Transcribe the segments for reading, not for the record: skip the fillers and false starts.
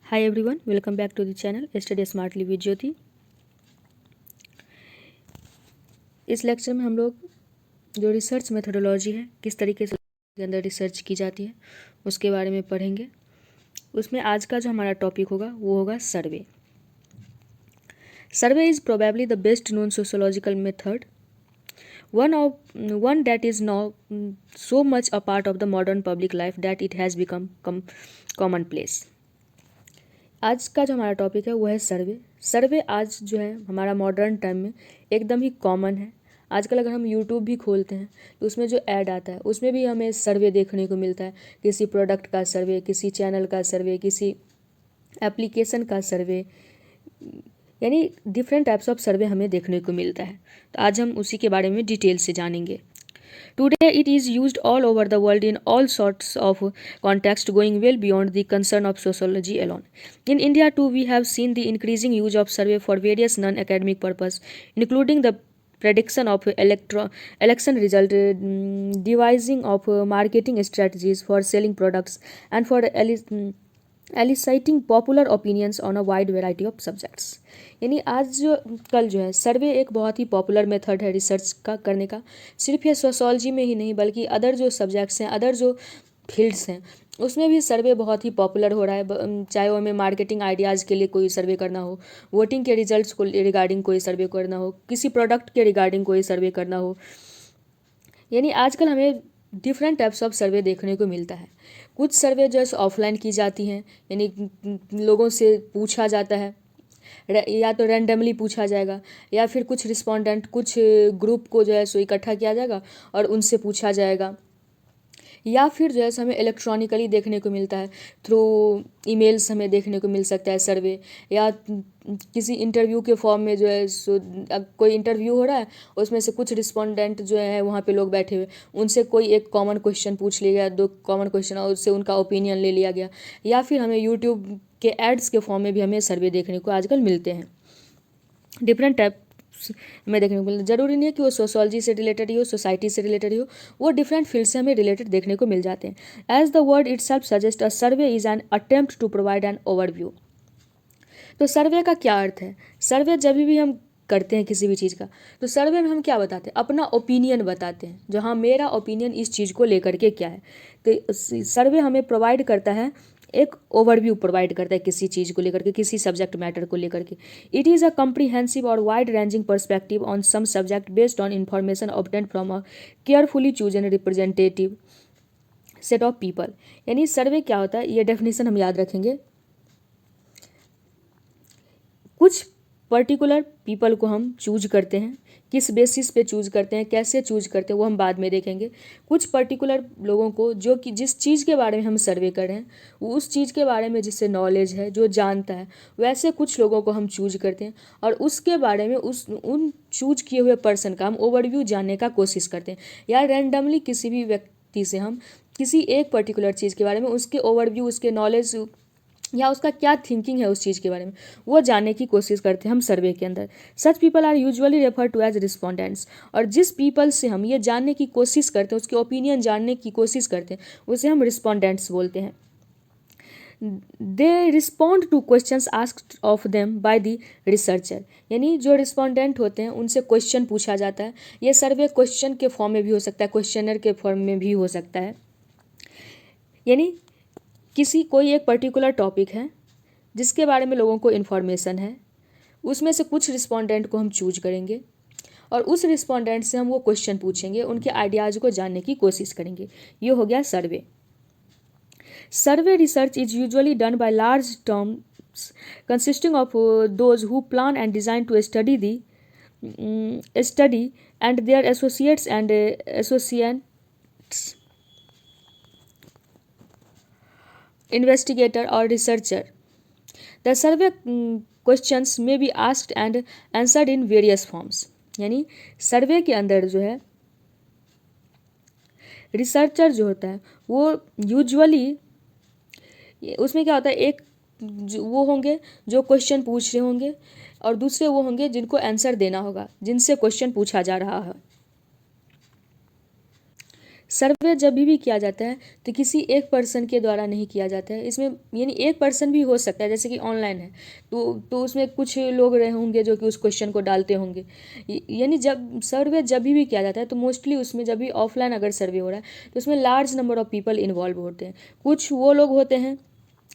Hi everyone, welcome back to the channel Study Smartly with ज्योति। इस lecture में हम लोग जो रिसर्च मेथोडोलॉजी है, किस तरीके से के अंदर रिसर्च की जाती है, उसके बारे में पढ़ेंगे। उसमें आज का जो हमारा टॉपिक होगा वो होगा survey. Survey is probably the best known sociological method, one that is now so much a part of the modern public life that it has become commonplace। आज का जो हमारा टॉपिक है वो है सर्वे। सर्वे आज जो है हमारा मॉडर्न टाइम में एकदम ही कॉमन है। आजकल अगर हम यूट्यूब भी खोलते हैं तो उसमें जो ऐड आता है उसमें भी हमें सर्वे देखने को मिलता है। किसी प्रोडक्ट का सर्वे, किसी चैनल का सर्वे, किसी एप्लीकेशन का सर्वे, यानी डिफरेंट टाइप्स ऑफ सर्वे हमें देखने को मिलता है। तो आज हम उसी के बारे में डिटेल से जानेंगे। Today, it is used all over the world in all sorts of contexts, going well beyond the concern of sociology alone. In India, too, we have seen the increasing use of survey for various non-academic purposes, including the prediction of election result, devising of marketing strategies for selling products, and for eliciting popular opinions on a wide variety of subjects। यानी आज जो कल जो है सर्वे एक बहुत ही popular method है research का करने का। सिर्फ ये सोशोलॉजी में ही नहीं बल्कि अदर जो सब्जेक्ट्स हैं, अदर जो फील्ड्स हैं, उसमें भी सर्वे बहुत ही पॉपुलर हो रहा है। चाहे वो हमें मार्केटिंग आइडियाज़ के लिए कोई सर्वे करना हो, वोटिंग के रिजल्ट्स को रिगार्डिंग कोई सर्वे करना हो, किसी प्रोडक्ट के रिगार्डिंग कोई सर्वे करना हो, यानी आजकल हमें डिफरेंट टाइप्स ऑफ सर्वे देखने को मिलता है। कुछ सर्वे जो है ऑफलाइन की जाती हैं, यानी लोगों से पूछा जाता है, या तो रैंडमली पूछा जाएगा, या फिर कुछ रिस्पोंडेंट, कुछ ग्रुप को जो है सो इकट्ठा किया जाएगा और उनसे पूछा जाएगा, या फिर जो है हमें इलेक्ट्रॉनिकली देखने को मिलता है, थ्रू ईमेल्स हमें देखने को मिल सकता है सर्वे, या किसी इंटरव्यू के फॉर्म में जो है सो कोई इंटरव्यू हो रहा है, उसमें से कुछ रिस्पोंडेंट जो है वहाँ पे लोग बैठे हुए, उनसे कोई एक कॉमन क्वेश्चन पूछ लिया गया, दो कॉमन क्वेश्चन, और उससे उनका ओपिनियन ले लिया गया, या फिर हमें यूट्यूब के एड्स के फॉर्म में भी हमें सर्वे देखने को आजकल मिलते हैं। डिफरेंट टाइप में देखने को मिलता है। ज़रूरी नहीं है कि वो सोशोलॉजी से रिलेटेड ही हो, सोसाइटी से रिलेटेड ही हो, वो डिफरेंट फील्ड से हमें रिलेटेड देखने को मिल जाते हैं। As the word itself suggest, a survey is an attempt to provide an overview. तो सर्वे का क्या अर्थ है? सर्वे जब भी हम करते हैं किसी भी चीज़ का, तो सर्वे में हम क्या बताते हैं? अपना ओपिनियन बताते हैं, जो हाँ मेरा ओपिनियन इस चीज़ को लेकर के क्या है। तो सर्वे हमें प्रोवाइड करता है, एक ओवरव्यू प्रोवाइड करता है किसी चीज़ को लेकर के, किसी सब्जेक्ट मैटर को लेकर के। इट इज़ अ कम्प्रीहेंसिव और wide ranging perspective on some subject based on information obtained from a carefully chosen representative set of people. यानी सर्वे क्या होता है, ये डेफिनेशन हम याद रखेंगे। कुछ पर्टिकुलर पीपल को हम चूज करते हैं, किस बेसिस पे चूज करते हैं, कैसे चूज करते हैं, वो हम बाद में देखेंगे। कुछ पर्टिकुलर लोगों को जो कि जिस चीज़ के बारे में हम सर्वे कर रहे हैं, वो उस चीज़ के बारे में जिससे नॉलेज है, जो जानता है, वैसे कुछ लोगों को हम चूज करते हैं और उसके बारे में उन चूज किए हुए पर्सन का हम ओवरव्यू जानने का कोशिश करते हैं। या रैंडमली किसी भी व्यक्ति से हम किसी एक पर्टिकुलर चीज़ के बारे में उसके ओवरव्यू, उसके नॉलेज या उसका क्या थिंकिंग है उस चीज़ के बारे में, वो जानने की कोशिश करते हैं हम सर्वे के अंदर। Such people are usually refer to as respondents. और जिस पीपल से हम ये जानने की कोशिश करते हैं, उसके ओपिनियन जानने की कोशिश करते हैं, उसे हम रिस्पोंडेंट्स बोलते हैं। They respond to question asked of them by the researcher. यानी जो रिस्पोंडेंट होते हैं उनसे क्वेश्चन पूछा जाता है। ये सर्वे क्वेश्चन के फॉर्म में भी हो सकता है, क्वेश्चनर के फॉर्म में भी हो सकता है। यानी कोई एक पर्टिकुलर टॉपिक है जिसके बारे में लोगों को इन्फॉर्मेशन है, उसमें से कुछ रिस्पोंडेंट को हम चूज करेंगे और उस रिस्पोंडेंट से हम वो क्वेश्चन पूछेंगे, उनके आइडियाज़ को जानने की कोशिश करेंगे। ये हो गया survey. Survey research is usually done by large teams consisting of those who plan and design to study and their associates and associates, investigator or researcher. The survey questions may be asked and answered in various forms। यानी सर्वे के अंदर जो है researcher जो होता है वो usually उसमें क्या होता है, एक वो होंगे जो क्वेश्चन पूछ रहे होंगे और दूसरे वो होंगे जिनको आंसर देना होगा, जिनसे क्वेश्चन पूछा जा रहा है। सर्वे जब भी किया जाता है तो किसी एक पर्सन के द्वारा नहीं किया जाता है। इसमें यानी एक पर्सन भी हो सकता है, जैसे कि ऑनलाइन है तो उसमें कुछ लोग रहे होंगे जो कि उस क्वेश्चन को डालते होंगे। यानी जब सर्वे जब भी किया जाता है तो मोस्टली उसमें जब भी ऑफलाइन अगर सर्वे हो रहा है तो उसमें large number of people involve होते हैं। कुछ वो लोग होते हैं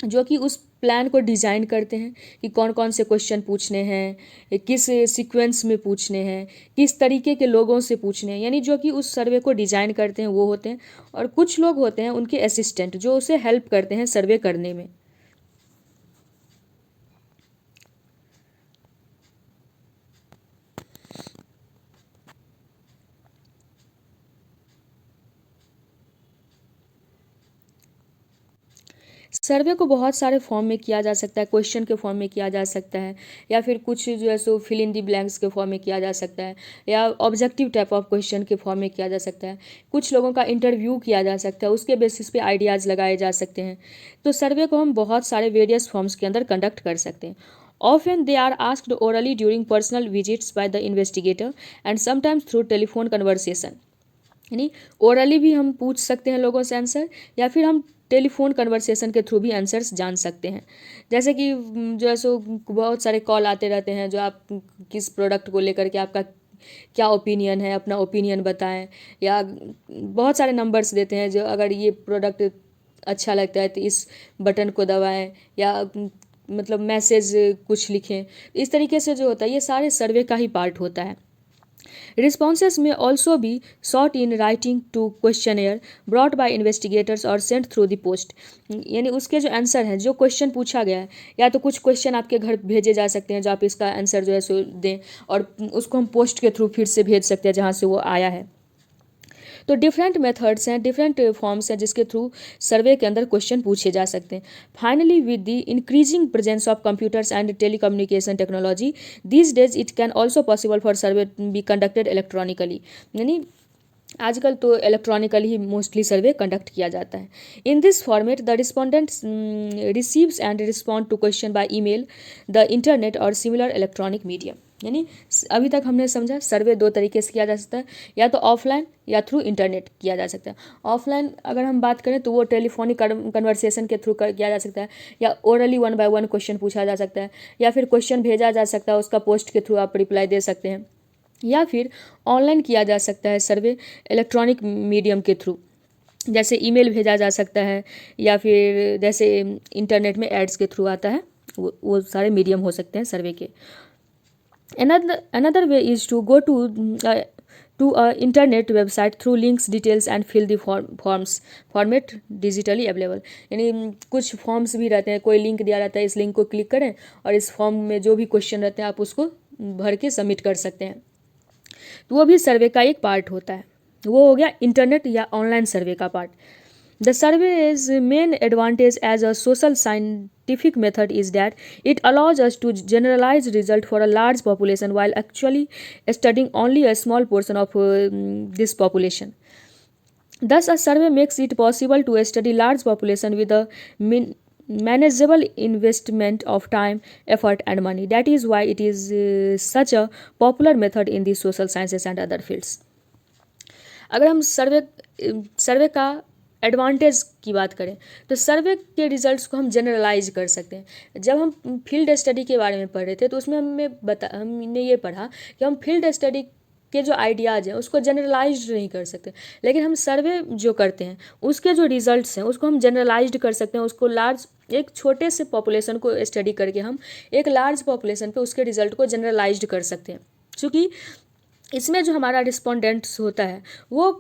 जो कि उस प्लान को डिज़ाइन करते हैं कि कौन कौन से क्वेश्चन पूछने हैं, किस सीक्वेंस में पूछने हैं, किस तरीके के लोगों से पूछने हैं, यानी जो कि उस सर्वे को डिज़ाइन करते हैं वो होते हैं। और कुछ लोग होते हैं उनके असिस्टेंट जो उसे हेल्प करते हैं सर्वे करने में। सर्वे को बहुत सारे फॉर्म में किया जा सकता है, क्वेश्चन के फॉर्म में किया जा सकता है, या फिर कुछ जो है सो फिल इन दी ब्लैंक्स के फॉर्म में किया जा सकता है, या ऑब्जेक्टिव टाइप ऑफ क्वेश्चन के फॉर्म में किया जा सकता है। कुछ लोगों का इंटरव्यू किया जा सकता है, उसके बेसिस पे आइडियाज़ लगाए जा सकते हैं। तो सर्वे को हम बहुत सारे वेरियस फॉर्म्स के अंदर कंडक्ट कर सकते हैं। Often they are asked orally during personal visits by the investigator and sometimes through telephone conversation. यानी ओरली भी हम पूछ सकते हैं लोगों से आंसर, या फिर हम टेलीफोन कन्वर्सेशन के थ्रू भी आंसर्स जान सकते हैं। जैसे कि जो है सो बहुत सारे कॉल आते रहते हैं जो आप किस प्रोडक्ट को लेकर के आपका क्या ओपिनियन है, अपना ओपिनियन बताएं, या बहुत सारे नंबर्स देते हैं जो अगर ये प्रोडक्ट अच्छा लगता है तो इस बटन को दबाएं, या मतलब मैसेज कुछ लिखें। इस तरीके से जो होता है ये सारे सर्वे का ही पार्ट होता है। Responses may also be sought in writing to questionnaire brought by investigators or sent through the post. यानी उसके जो आंसर हैं, जो क्वेश्चन पूछा गया है, या तो कुछ क्वेश्चन आपके घर भेजे जा सकते हैं जो आप इसका आंसर जो है सो दें, और उसको हम पोस्ट के थ्रू फिर से भेज सकते हैं जहाँ से वो आया है। तो डिफरेंट मेथड्स हैं, डिफरेंट फॉर्म्स हैं जिसके थ्रू सर्वे के अंदर क्वेश्चन पूछे जा सकते हैं। Finally with the increasing presence of computers and telecommunication technology these days it can also possible for survey be conducted electronically. यानी आजकल तो इलेक्ट्रॉनिकली ही मोस्टली सर्वे कंडक्ट किया जाता है। In this format the respondents receives and respond to question by email, the internet और similar electronic medium. यानी अभी तक हमने समझा सर्वे दो तरीके से किया जा सकता है, या तो ऑफलाइन या थ्रू इंटरनेट किया जा सकता है। ऑफलाइन अगर हम बात करें तो वो टेलीफोनिक कन्वर्सेशन के थ्रू किया जा सकता है, या ओरली 1 by 1 क्वेश्चन पूछा जा सकता है, या फिर क्वेश्चन भेजा जा सकता है, उसका पोस्ट के थ्रू आप रिप्लाई दे सकते हैं, या फिर ऑनलाइन किया जा सकता है सर्वे इलेक्ट्रॉनिक मीडियम के थ्रू, जैसे ईमेल भेजा जा सकता है, या फिर जैसे इंटरनेट में एड्स के थ्रू आता है, वो सारे मीडियम हो सकते हैं सर्वे के। Another way is to go to a internet website through links details and fill the format digitally available। यानी कुछ फॉर्म्स भी रहते हैं, कोई लिंक दिया रहता है, इस लिंक को क्लिक करें और इस फॉर्म में जो भी क्वेश्चन रहते हैं आप उसको भर के सबमिट कर सकते हैं। तो वो भी सर्वे का एक पार्ट होता है। वो हो गया इंटरनेट या ऑनलाइन सर्वे का part. The survey's main advantage as a social scientific method is that it allows us to generalize result for a large population while actually studying only a small portion of this population. Thus, a survey makes it possible to study large population with a manageable investment of time, effort, and money. That is why it is such a popular method in the social sciences and other fields. अगर हम सर्वे का advantage की बात करें तो सर्वे के results को हम जनरलाइज कर सकते हैं। जब हम फील्ड स्टडी के बारे में पढ़ रहे थे तो उसमें हमने ये पढ़ा कि हम फील्ड स्टडी के जो आइडियाज़ हैं उसको जनरलाइज्ड नहीं कर सकते, लेकिन हम सर्वे जो करते हैं उसके जो रिजल्ट्स हैं उसको हम जनरलाइज्ड कर सकते हैं। उसको लार्ज एक छोटे से पॉपुलेशन को स्टडी करके हम एक लार्ज पॉपुलेशन पे उसके रिजल्ट को जनरलाइज्ड कर सकते हैं, क्योंकि इसमें जो हमारा रिस्पोंडेंट्स होता है वो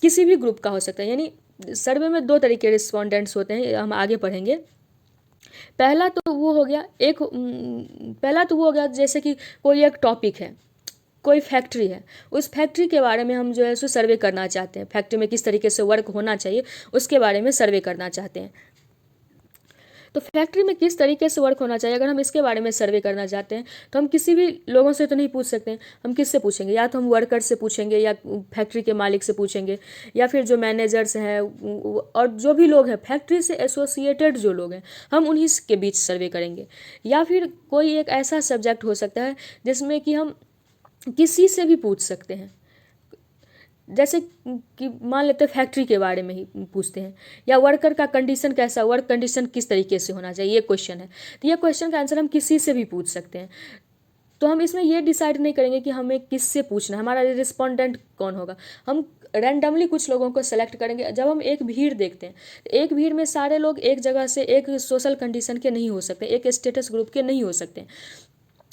किसी भी ग्रुप का हो सकता है। यानी सर्वे में दो तरीके रिस्पोंडेंट्स होते हैं, हम आगे पढ़ेंगे। पहला तो वो हो गया जैसे कि कोई एक टॉपिक है, कोई फैक्ट्री है, उस फैक्ट्री के बारे में हम जो है सो सर्वे करना चाहते हैं, फैक्ट्री में किस तरीके से वर्क होना चाहिए उसके बारे में सर्वे करना चाहते हैं। तो फैक्ट्री में किस तरीके से वर्क होना चाहिए अगर हम इसके बारे में सर्वे करना चाहते हैं तो हम किसी भी लोगों से तो नहीं पूछ सकते हैं। हम किससे पूछेंगे? या तो हम वर्कर से पूछेंगे, या फैक्ट्री के मालिक से पूछेंगे, या फिर जो मैनेजर्स हैं और जो भी लोग हैं फैक्ट्री से एसोसिएटेड जो लोग हैं हम उन्हीं के बीच सर्वे करेंगे। या फिर कोई एक ऐसा सब्जेक्ट हो सकता है जिसमें कि हम किसी से भी पूछ सकते हैं। जैसे कि मान लेते हैं फैक्ट्री के बारे में ही पूछते हैं, या वर्कर का कंडीशन कैसा, वर्क कंडीशन किस तरीके से होना चाहिए, ये क्वेश्चन है। तो ये क्वेश्चन का आंसर हम किसी से भी पूछ सकते हैं। तो हम इसमें ये डिसाइड नहीं करेंगे कि हमें किससे पूछना है, हमारा रिस्पोंडेंट कौन होगा। हम रैंडमली कुछ लोगों को सेलेक्ट करेंगे। जब हम एक भीड़ देखते हैं, तो एक भीड़ में सारे लोग एक जगह से एक सोशल कंडीशन के नहीं हो सकते, एक स्टेटस ग्रुप के नहीं हो सकते,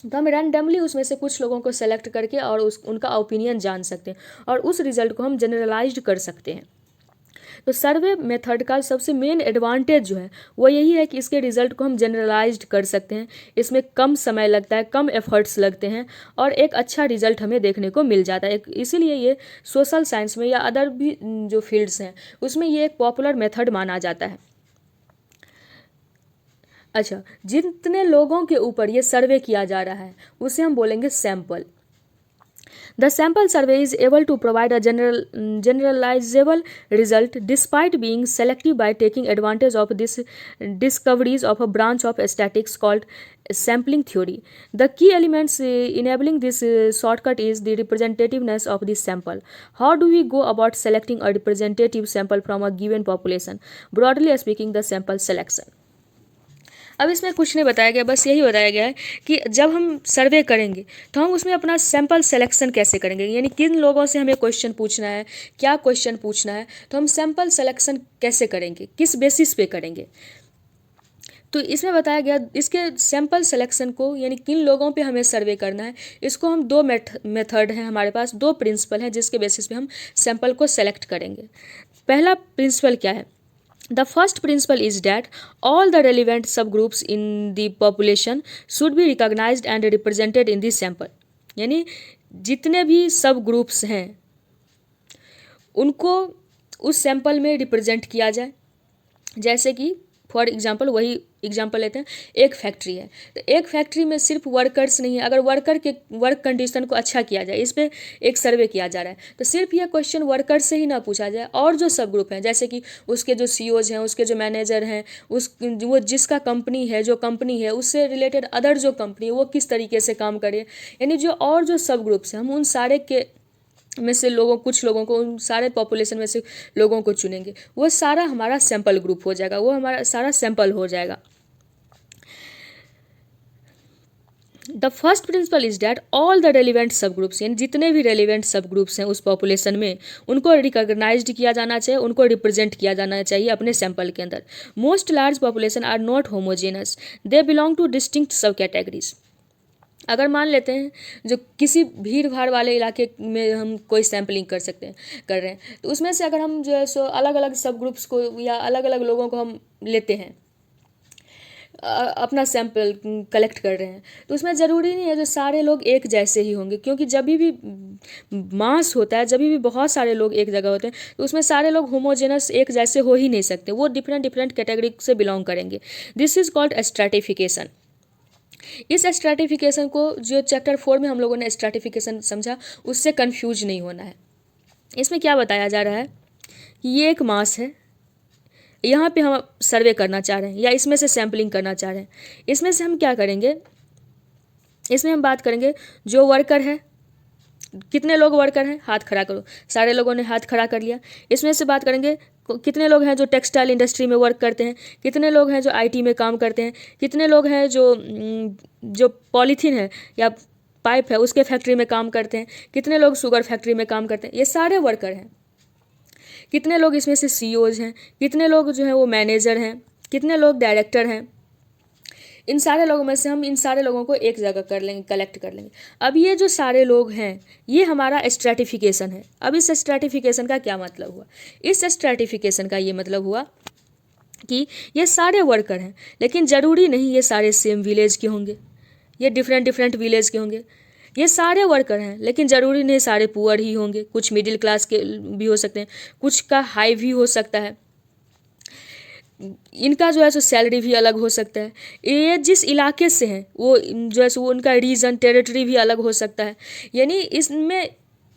तो हम रैंडमली उसमें से कुछ लोगों को सेलेक्ट करके और उनका ओपिनियन जान सकते हैं, और उस रिजल्ट को हम जनरलाइज्ड कर सकते हैं। तो सर्वे मेथड का सबसे मेन एडवांटेज जो है वो यही है कि इसके रिजल्ट को हम जनरलाइज्ड कर सकते हैं, इसमें कम समय लगता है, कम एफर्ट्स लगते हैं, और एक अच्छा रिजल्ट हमें देखने को मिल जाता है। इसीलिए ये सोशल साइंस में या अदर भी जो फील्ड्स हैं उसमें ये एक पॉपुलर मेथड माना जाता है। अच्छा, जितने लोगों के ऊपर ये सर्वे किया जा रहा है उसे हम बोलेंगे sample. The sample survey is able to provide a generalizable result despite being selective by taking advantage of this discoveries of a branch of statistics called sampling theory. The key elements enabling this shortcut is the representativeness of the sample. How do we go about selecting a representative sample from a given population? Broadly speaking, the sample selection. अब इसमें कुछ नहीं बताया गया, बस यही बताया गया है कि जब हम सर्वे करेंगे तो हम उसमें अपना सैंपल सिलेक्शन कैसे करेंगे, यानी किन लोगों से हमें क्वेश्चन पूछना है, क्या क्वेश्चन पूछना है, तो हम सैंपल सिलेक्शन कैसे करेंगे, किस बेसिस पे करेंगे। तो इसमें बताया गया इसके सैंपल सिलेक्शन को, यानी किन लोगों पे हमें सर्वे करना है, इसको हम दो मेथड हैं हमारे पास, दो प्रिंसिपल हैं जिसके बेसिस पे हम सैंपल को सेलेक्ट करेंगे। पहला प्रिंसिपल क्या है? The first principle is that all the relevant subgroups in the population should be recognized and represented in the sample. यानी जितने भी सब ग्रुप्स हैं उनको उस सैंपल में रिप्रेजेंट किया जाए। जैसे कि फॉर एग्जांपल, वही एग्जांपल लेते हैं, एक फैक्ट्री है, तो एक फैक्ट्री में सिर्फ वर्कर्स नहीं है, अगर वर्कर के वर्क कंडीशन को अच्छा किया जाए, इस पर एक सर्वे किया जा रहा है, तो सिर्फ यह क्वेश्चन वर्कर से ही ना पूछा जाए, और जो सब ग्रुप हैं, जैसे कि उसके जो सीईओज हैं, उसके जो मैनेजर हैं, वो जिसका कंपनी है, जो कंपनी है उससे रिलेटेड अदर जो कंपनी है वो किस तरीके से काम करे, यानी जो और जो सब ग्रुप्स हैं हम उन सारे के में से कुछ लोगों को, उन सारे पॉपुलेशन में से लोगों को चुनेंगे, वो सारा हमारा सैंपल ग्रुप हो जाएगा, वो हमारा सारा सैंपल हो जाएगा। The first principle is that all the relevant सब ग्रुप्स, यानी जितने भी रेलिवेंट सब ग्रुप्स हैं उस पॉपुलेशन में उनको रिकॉग्नाइज्ड किया जाना चाहिए, उनको रिप्रेजेंट किया जाना चाहिए अपने सैंपल के अंदर। Most large population are not homogenous, they belong to distinct sub categories. अगर मान लेते हैं जो किसी भीड़ भाड़ वाले इलाके में हम कोई सैम्पलिंग कर रहे हैं, तो उसमें से अगर हम जो है सो अलग अलग सब ग्रुप्स को या अलग अलग लोगों को हम लेते हैं, अपना सैंपल कलेक्ट कर रहे हैं, तो उसमें ज़रूरी नहीं है जो सारे लोग एक जैसे ही होंगे, क्योंकि जब भी मास होता है, जब भी बहुत सारे लोग एक जगह होते हैं, तो उसमें सारे लोग होमोजेनस एक जैसे हो ही नहीं सकते, वो डिफरेंट डिफरेंट कैटेगरी से बिलोंग करेंगे। This is called stratification. इस स्ट्रैटिफिकेशन को जो चैप्टर 4 में हम लोगों ने स्ट्रैटिफिकेशन समझा, उससे कंफ्यूज नहीं होना है। इसमें क्या बताया जा रहा है कि ये एक मास है, यहाँ पे हम सर्वे करना चाह रहे हैं या इसमें से सैम्पलिंग करना चाह रहे हैं। इसमें से हम क्या करेंगे, इसमें हम बात करेंगे जो वर्कर है, कितने लोग वर्कर हैं, हाथ खड़ा करो, सारे लोगों ने हाथ खड़ा कर लिया। इसमें से बात करेंगे कितने लोग हैं जो टेक्सटाइल इंडस्ट्री में वर्क करते हैं, कितने लोग हैं जो आईटी में काम करते हैं, कितने लोग हैं जो पॉलीथीन है या पाइप है उसके फैक्ट्री में काम करते हैं, कितने लोग शुगर फैक्ट्री में काम करते हैं, ये सारे वर्कर हैं। कितने लोग इसमें से सीईओज हैं, कितने लोग जो है वो मैनेजर हैं, कितने लोग डायरेक्टर हैं, इन सारे लोगों में से हम इन सारे लोगों को एक जगह कर लेंगे, कलेक्ट कर लेंगे। अब ये जो सारे लोग हैं ये हमारा स्ट्रैटिफिकेशन है। अब इस स्ट्रैटिफिकेशन का क्या मतलब हुआ? इस स्ट्रैटिफिकेशन का ये मतलब हुआ कि ये सारे वर्कर हैं, लेकिन ज़रूरी नहीं ये सारे सेम विलेज के होंगे, ये डिफरेंट डिफरेंट विलेज के होंगे। ये सारे वर्कर हैं, लेकिन ज़रूरी नहीं सारे पुअर ही होंगे, कुछ मिडिल क्लास के भी हो सकते हैं, कुछ का हाई भी हो सकता है, इनका जो है सो सैलरी भी अलग हो सकता है, ये जिस इलाके से हैं वो जो है सो उनका रीजन टेरिटरी भी अलग हो सकता है। यानी इसमें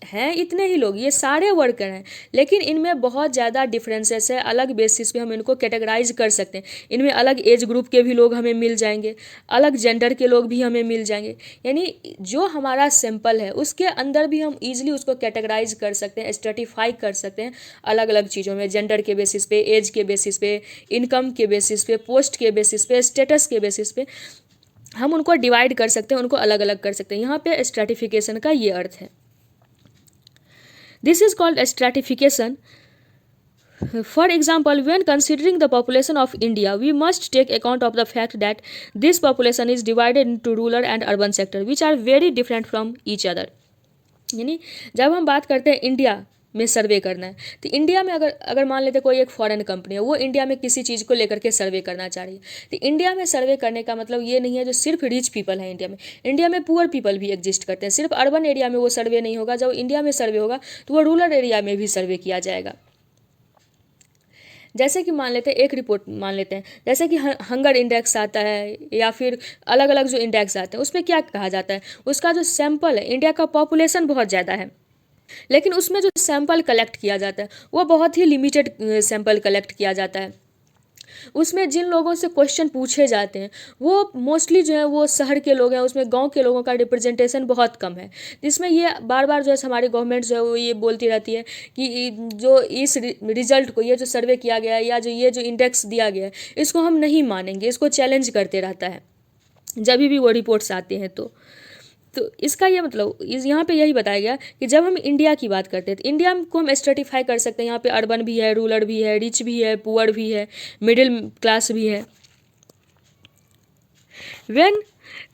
हैं इतने ही लोग, ये सारे वर्कर हैं, लेकिन इनमें बहुत ज़्यादा डिफरेंसेस है। अलग बेसिस पे हम इनको कैटेगराइज कर सकते हैं। इनमें अलग एज ग्रुप के भी लोग हमें मिल जाएंगे, अलग जेंडर के लोग भी हमें मिल जाएंगे। यानी जो हमारा सैंपल है उसके अंदर भी हम ईजिली उसको कैटेगराइज कर सकते हैं, स्ट्रेटिफाई कर सकते हैं अलग अलग चीज़ों में, जेंडर के बेसिस पे, एज के बेसिस पे, इनकम के बेसिस पे, पोस्ट के बेसिस पे, स्टेटस के बेसिस पे हम उनको डिवाइड कर सकते हैं, उनको अलग अलग कर सकते हैं। यहाँ पे स्ट्रेटिफिकेशन का ये अर्थ है। This is called stratification. For example, when considering the population of India, we must take account of the fact that this population is divided into rural and urban sector, which are very different from each other. यानी जब हम बात करते हैं India में सर्वे करना है, तो इंडिया में अगर अगर मान लेते कोई एक फॉरेन कंपनी है, वो इंडिया में किसी चीज़ को लेकर के सर्वे करना चाह रही है, तो इंडिया में सर्वे करने का मतलब ये नहीं है जो सिर्फ रिच पीपल है इंडिया में। इंडिया में पुअर पीपल भी एग्जिस्ट करते हैं। सिर्फ अर्बन एरिया में वो सर्वे नहीं होगा, जब इंडिया में सर्वे होगा तो वो रूरल एरिया में भी सर्वे किया जाएगा। जैसे कि मान लेते हैं एक रिपोर्ट मान लेते हैं, जैसे कि हंगर इंडेक्स आता है या फिर अलग अलग जो इंडेक्स आते हैं, उसमें क्या कहा जाता है, उसका जो सैंपल है, इंडिया का पॉपुलेशन बहुत ज़्यादा है, लेकिन उसमें जो सैंपल कलेक्ट किया जाता है वो बहुत ही लिमिटेड सैंपल कलेक्ट किया जाता है। उसमें जिन लोगों से क्वेश्चन पूछे जाते हैं वो मोस्टली जो है वो शहर के लोग हैं, उसमें गांव के लोगों का रिप्रेजेंटेशन बहुत कम है। जिसमें ये बार बार जो है हमारी गवर्नमेंट जो है वो ये बोलती रहती है कि जो इस रिजल्ट को, ये जो सर्वे किया गया है या जो ये जो इंडेक्स दिया गया है, इसको हम नहीं मानेंगे, इसको चैलेंज करते रहता है जब भी वो रिपोर्ट्स आते हैं। तो इसका ये मतलब यहाँ पे यही बताया गया कि जब हम इंडिया की बात करते हैं तो इंडिया को हम स्ट्रेटिफाई कर सकते हैं। यहाँ पे अर्बन भी है, रूरल भी है, रिच भी है, पुअर भी है, मिडिल क्लास भी है। When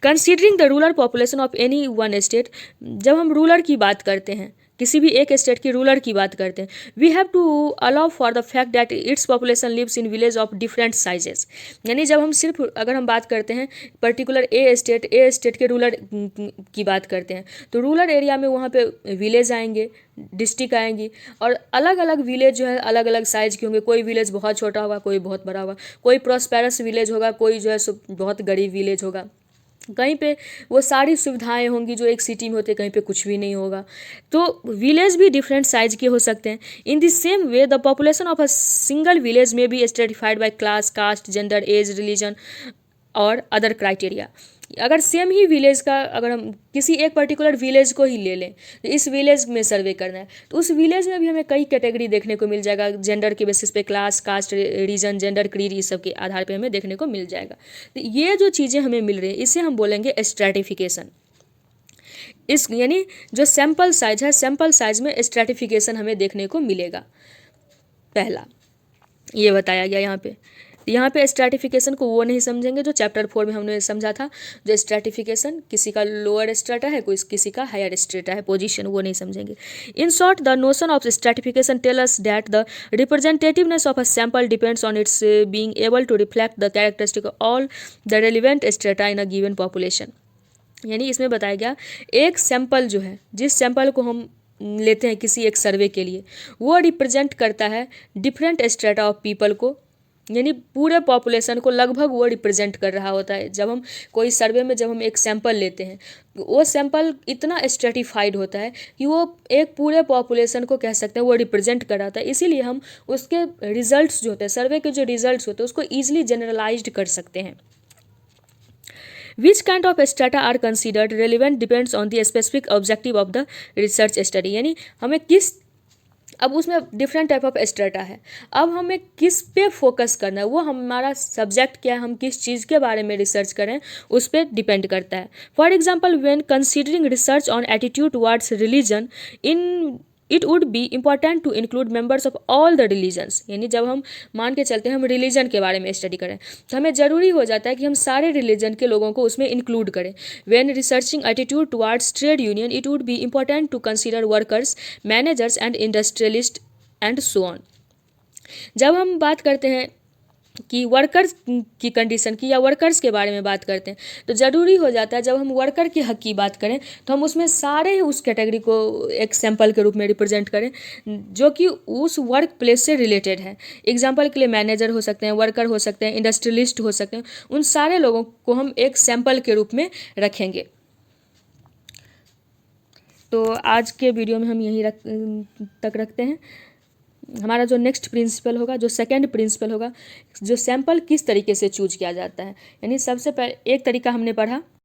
considering the rural population of any one state, जब हम रूरल की बात करते हैं, किसी भी एक स्टेट की रूरल की बात करते हैं, we have to allow for the fact that its population lives in village of different sizes. यानी जब हम सिर्फ अगर हम बात करते हैं पर्टिकुलर ए स्टेट के रूरल की बात करते हैं, तो रूरल एरिया में वहाँ पे विलेज आएंगे, डिस्ट्रिक्ट आएंगी, और अलग अलग विलेज जो है अलग अलग साइज़ के होंगे। कोई विलेज बहुत छोटा होगा, कोई बहुत बड़ा होगा, कोई प्रॉस्पेरस विलेज होगा, कोई जो है बहुत गरीब विलेज होगा। कहीं पे वो सारी सुविधाएं होंगी जो एक सिटी में होते हैं, कहीं पे कुछ भी नहीं होगा। तो विलेज भी डिफरेंट साइज के हो सकते हैं। In the same way the population of a single village में be stratified by class, caste, gender, age, religion और अदर क्राइटेरिया। अगर सेम ही विलेज का अगर हम किसी एक पर्टिकुलर विलेज को ही ले लें, तो इस विलेज में सर्वे करना है, तो उस विलेज में भी हमें कई कैटेगरी देखने को मिल जाएगा। जेंडर के बेसिस पे, class, caste, region, gender, creed, इस सब के आधार पे हमें देखने को मिल जाएगा। तो ये जो चीज़ें हमें मिल रही हैं इसे हम बोलेंगे स्ट्रेटिफिकेशन। इस यानी जो सैंपल साइज है, सैंपल साइज में स्ट्रेटिफिकेशन हमें देखने को मिलेगा। पहला ये बताया गया यहाँ पे स्ट्रेटिफिकेशन को वो नहीं समझेंगे जो चैप्टर 4 में हमने समझा था, जो स्ट्रेटिफिकेशन किसी का लोअर स्ट्रेटा है, कोई किसी का हायर स्ट्रेटा है, पोजीशन, वो नहीं समझेंगे। In short the notion of stratification tell us that the representativeness of a sample depends on its being able to reflect the characteristic of all the relevant strata in a given population. यानी इसमें बताया गया एक sample जो है, जिस sample को हम लेते हैं किसी एक सर्वे के लिए, वो रिप्रेजेंट करता है डिफरेंट स्ट्रेटा ऑफ पीपल को, यानी पूरे पॉपुलेशन को लगभग वो रिप्रेजेंट कर रहा होता है। जब हम कोई सर्वे में जब हम एक सैंपल लेते हैं, वो सैंपल इतना स्ट्रेटिफाइड होता है कि वो एक पूरे पॉपुलेशन को कह सकते हैं वो रिप्रेजेंट कर रहा होता है। इसीलिए हम उसके रिजल्ट्स जो होते हैं, सर्वे के जो रिजल्ट्स होते हैं, उसको ईजिली जनरलाइज्ड कर सकते हैं। Which kind of strata are considered relevant depends on the specific objective of the research study। यानी हमें किस, अब उसमें डिफरेंट टाइप ऑफ स्ट्रेटा है, अब हमें किस पे फोकस करना है, वो हमारा सब्जेक्ट क्या है, हम किस चीज़ के बारे में रिसर्च करें उस पर डिपेंड करता है। For example when considering research on attitude towards religion, in it would be important to include members of all the religions. यानी जब हम मान के चलते हैं हम रिलीजन के बारे में स्टडी करें, तो हमें ज़रूरी हो जाता है कि हम सारे रिलीजन के लोगों को उसमें इंक्लूड करें। When researching attitude towards trade union, it would be important to consider workers, managers and industrialist and so on. जब हम बात करते हैं कि वर्कर्स की कंडीशन की या वर्कर्स के बारे में बात करते हैं, तो ज़रूरी हो जाता है जब हम वर्कर के हक की बात करें तो हम उसमें सारे उस कैटेगरी को एक सैंपल के रूप में रिप्रेजेंट करें जो कि उस वर्क प्लेस से रिलेटेड है। एग्जांपल के लिए मैनेजर हो सकते हैं, वर्कर हो सकते हैं, इंडस्ट्रियलिस्ट हो सकते हैं, उन सारे लोगों को हम एक सैंपल के रूप में रखेंगे। तो आज के वीडियो में हम यहीं तक रखते हैं। हमारा जो नेक्स्ट प्रिंसिपल होगा, जो सेकंड प्रिंसिपल होगा, जो सैंपल किस तरीके से चूज किया जाता है, यानी सबसे पहले एक तरीका हमने पढ़ा